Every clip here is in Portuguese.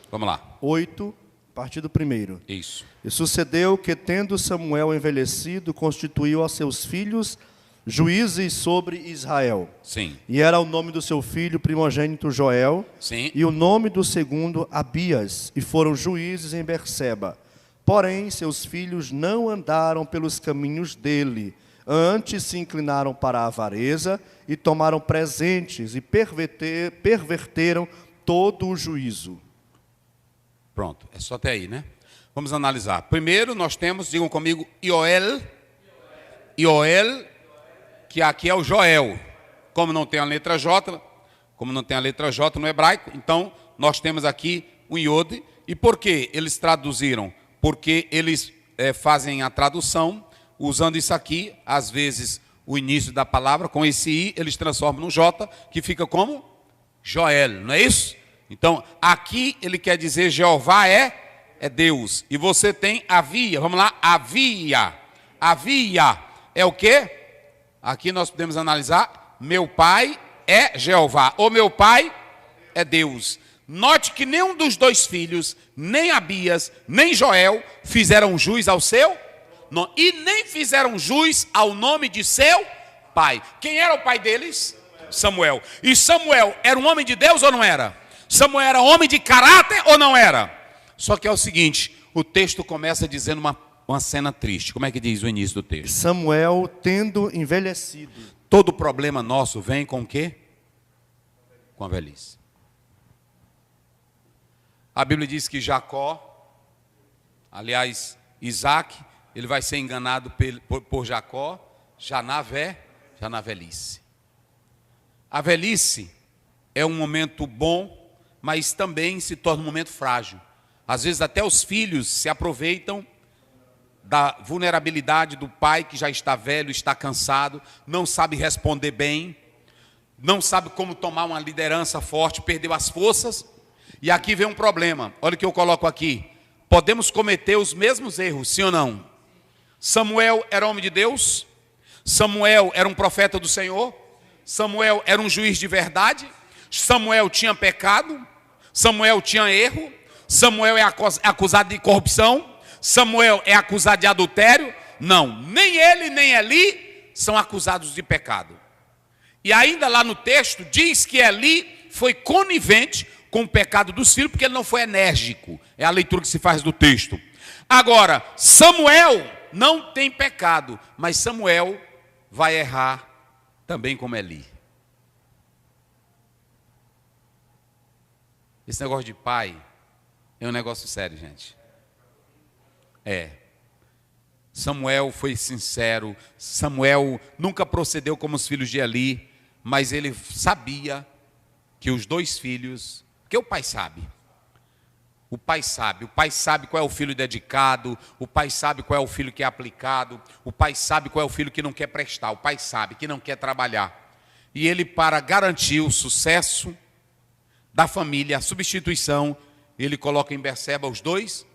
Vamos lá. 8, a partir do 1. Isso. E sucedeu que, tendo Samuel envelhecido, constituiu a seus filhos juízes sobre Israel. Sim. E era o nome do seu filho primogênito Joel, Sim. e o nome do segundo Abias, e foram juízes em Berseba. Porém, seus filhos não andaram pelos caminhos dele, antes se inclinaram para a avareza, e tomaram presentes, e perverteram todo o juízo. Pronto, é só até aí, né? Vamos analisar. Primeiro nós temos, digam comigo, Ioel, que aqui é o Joel. Como não tem a letra J no hebraico, então nós temos aqui o Iode. E por que eles traduziram? Porque eles fazem a tradução, usando isso aqui, às vezes o início da palavra, com esse I, eles transformam no J, que fica como Joel, não é isso? Então, aqui ele quer dizer Jeová é Deus. E você tem havia, vamos lá, havia é o quê? Aqui nós podemos analisar, meu pai é Jeová, ou meu pai é Deus. Note que nenhum dos dois filhos, nem Abias, nem Joel, fizeram jus ao seu nome, e nem fizeram jus ao nome de seu pai. Quem era o pai deles? Samuel. E Samuel era um homem de Deus ou não era? Samuel era homem de caráter ou não era? Só que é o seguinte, o texto começa dizendo uma cena triste. Como é que diz o início do texto? Samuel, tendo envelhecido. Todo problema nosso vem com o quê? Com a velhice. A Bíblia diz que Jacó, aliás, Isaac, ele vai ser enganado por Jacó, já na velhice. A velhice é um momento bom, mas também se torna um momento frágil. Às vezes até os filhos se aproveitam da vulnerabilidade do pai que já está velho, está cansado, não sabe responder bem, não sabe como tomar uma liderança forte, perdeu as forças. E aqui vem um problema, olha o que eu coloco aqui. Podemos cometer os mesmos erros, sim ou não? Samuel era homem de Deus, Samuel era um profeta do Senhor, Samuel era um juiz de verdade, Samuel tinha pecado, Samuel tinha erro, Samuel é acusado de corrupção, Samuel é acusado de adultério. Não, nem ele nem Eli são acusados de pecado. E ainda lá no texto diz que Eli foi conivente com o pecado dos filhos, porque ele não foi enérgico. É a leitura que se faz do texto. Agora, Samuel não tem pecado, mas Samuel vai errar também como Eli. Esse negócio de pai é um negócio sério, gente. Samuel foi sincero, Samuel nunca procedeu como os filhos de Eli, mas ele sabia que os dois filhos, porque o pai sabe qual é o filho dedicado, o pai sabe qual é o filho que é aplicado, o pai sabe qual é o filho que não quer prestar, o pai sabe que não quer trabalhar. E ele, para garantir o sucesso da família, a substituição, ele coloca em Berseba os dois,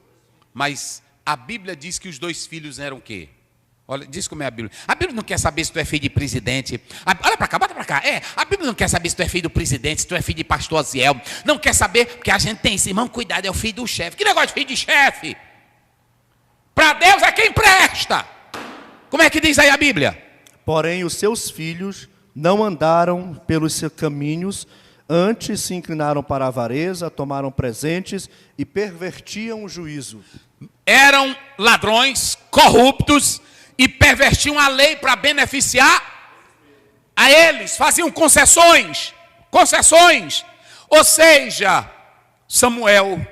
mas a Bíblia diz que os dois filhos eram o quê? Olha, diz como é a Bíblia. A Bíblia não quer saber se tu é filho de presidente. Olha para cá, bota para cá. A Bíblia não quer saber se tu é filho do presidente, se tu é filho de pastor Aziel. Não quer saber, porque a gente tem esse irmão, cuidado, é o filho do chefe. Que negócio de filho de chefe? Para Deus é quem presta. Como é que diz aí a Bíblia? Porém, os seus filhos não andaram pelos seus caminhos, antes se inclinaram para a avareza, tomaram presentes e pervertiam o juízo. Eram ladrões, corruptos, e pervertiam a lei para beneficiar a eles, faziam concessões. Ou seja, Samuel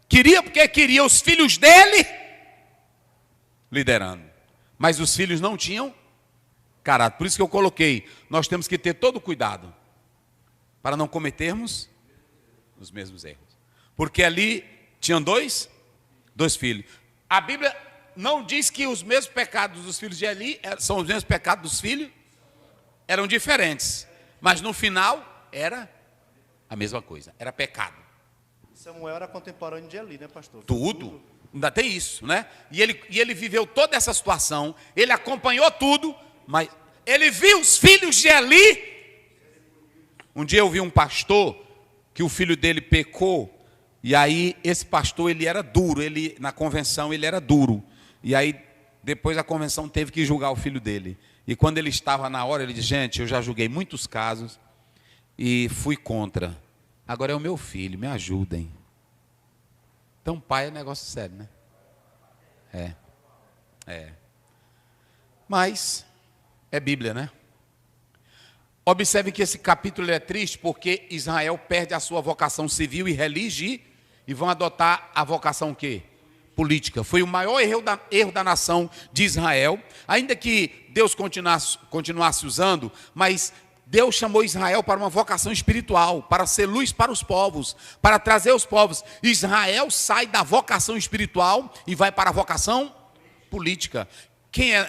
queria, porque queria os filhos dele liderando, mas os filhos não tinham caráter. Por isso que eu coloquei, nós temos que ter todo cuidado para não cometermos os mesmos erros, porque ali tinham dois filhos. A Bíblia não diz que os mesmos pecados dos filhos de Eli são os mesmos pecados dos filhos, eram diferentes, mas no final era a mesma coisa, era pecado. Samuel era contemporâneo de Eli, né, pastor? Tudo, ainda tem isso, né? E ele viveu toda essa situação, ele acompanhou tudo, mas ele viu os filhos de Eli. Um dia eu vi um pastor que o filho dele pecou E aí esse pastor, ele era duro, na convenção ele era duro. E aí depois a convenção teve que julgar o filho dele. E quando ele estava na hora, ele disse: gente, eu já julguei muitos casos e fui contra. Agora é o meu filho, me ajudem. Então pai é negócio sério, né? Mas é Bíblia, né? Observe que esse capítulo é triste porque Israel perde a sua vocação civil e religiosa e vão adotar a vocação quê? Política. Foi o maior erro da nação de Israel, ainda que Deus continuasse usando, mas Deus chamou Israel para uma vocação espiritual, para ser luz para os povos, para trazer os povos. Israel sai da vocação espiritual e vai para a vocação política.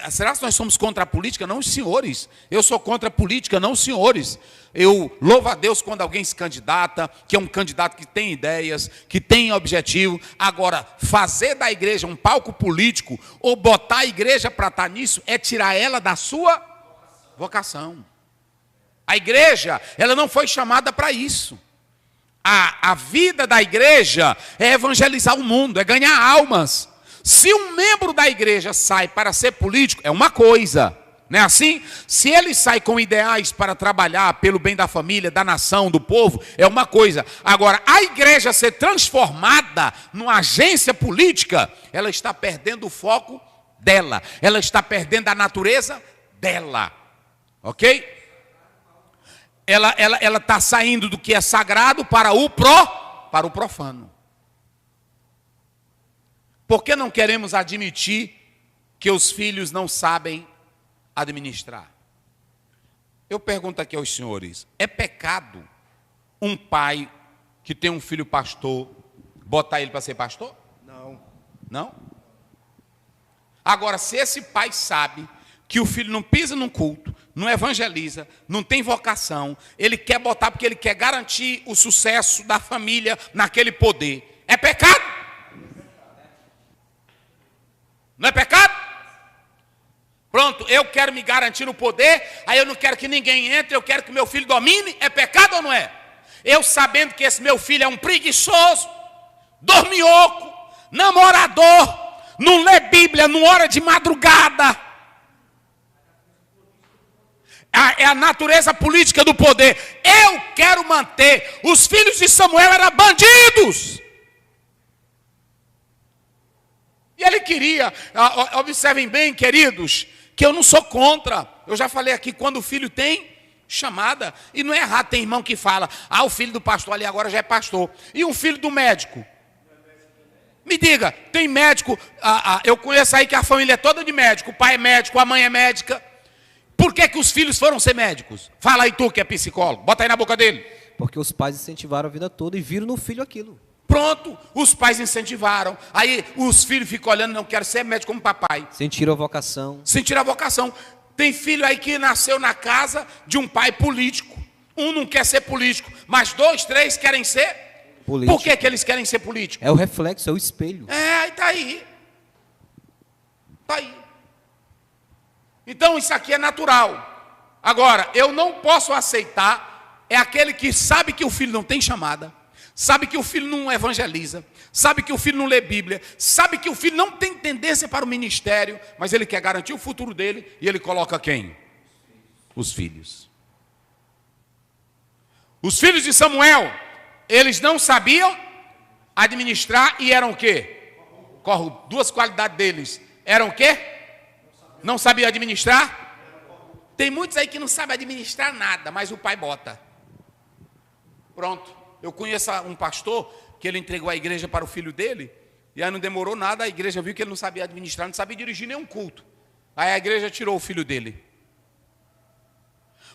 Será que nós somos contra a política? Não, os senhores. Eu sou contra a política, não, os senhores. Eu louvo a Deus quando alguém se candidata, que é um candidato que tem ideias, que tem objetivo. Agora, fazer da igreja um palco político ou botar a igreja para estar nisso é tirar ela da sua vocação. A igreja, ela não foi chamada para isso. A vida da igreja é evangelizar o mundo, é ganhar almas. Se um membro da igreja sai para ser político, é uma coisa, não é assim? Se ele sai com ideais para trabalhar pelo bem da família, da nação, do povo, é uma coisa. Agora, a igreja ser transformada numa agência política, ela está perdendo o foco dela, ela está perdendo a natureza dela, ok? Ela está saindo do que é sagrado para o profano. Por que não queremos admitir que os filhos não sabem administrar? Eu pergunto aqui aos senhores: é pecado um pai que tem um filho pastor botar ele para ser pastor? Não. Não? Agora, se esse pai sabe que o filho não pisa num culto, não evangeliza, não tem vocação, ele quer botar porque ele quer garantir o sucesso da família naquele poder, é pecado? Não é pecado? Pronto, eu quero me garantir no poder, aí eu não quero que ninguém entre, eu quero que meu filho domine, é pecado ou não é? Eu sabendo que esse meu filho é um preguiçoso, dorminhoco, namorador, não lê Bíblia, não ora de madrugada. É a natureza política do poder. Eu quero manter. Os filhos de Samuel eram bandidos. E ele queria, observem bem, queridos, que eu não sou contra. Eu já falei aqui, quando o filho tem chamada, e não é errado, tem irmão que fala: o filho do pastor ali agora já é pastor. E um filho do médico? Me diga, tem médico, eu conheço aí que a família é toda de médico, o pai é médico, a mãe é médica. Por que os filhos foram ser médicos? Fala aí tu que é psicólogo, bota aí na boca dele. Porque os pais incentivaram a vida toda e viram no filho aquilo. Pronto, os pais incentivaram. Aí os filhos ficam olhando: não quero ser médico como papai. Sentiram a vocação. Sentiram a vocação. Tem filho aí que nasceu na casa de um pai político. Um não quer ser político, mas 2, 3 querem ser político. Por que eles querem ser políticos? É o reflexo, é o espelho. Aí está aí. Está aí. Então isso aqui é natural. Agora, eu não posso aceitar aquele que sabe que o filho não tem chamada, sabe que o filho não evangeliza, sabe que o filho não lê Bíblia, sabe que o filho não tem tendência para o ministério, mas ele quer garantir o futuro dele, e ele coloca quem? Os filhos. Os filhos de Samuel, eles não sabiam administrar e eram o quê? Duas qualidades deles. Eram o quê? Não sabiam administrar? Tem muitos aí que não sabem administrar nada, mas o pai bota. Pronto. Eu conheço um pastor que ele entregou a igreja para o filho dele, e aí não demorou nada, a igreja viu que ele não sabia administrar, não sabia dirigir nenhum culto. Aí a igreja tirou o filho dele.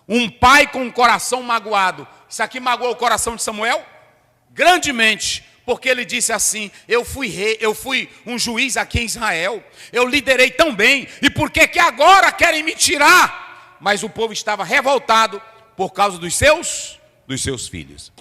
Um pai com um coração magoado. Isso aqui magoou o coração de Samuel? Grandemente, porque ele disse assim: eu fui rei, eu fui um juiz aqui em Israel, eu liderei tão bem, e por que agora querem me tirar? Mas o povo estava revoltado por causa dos seus filhos.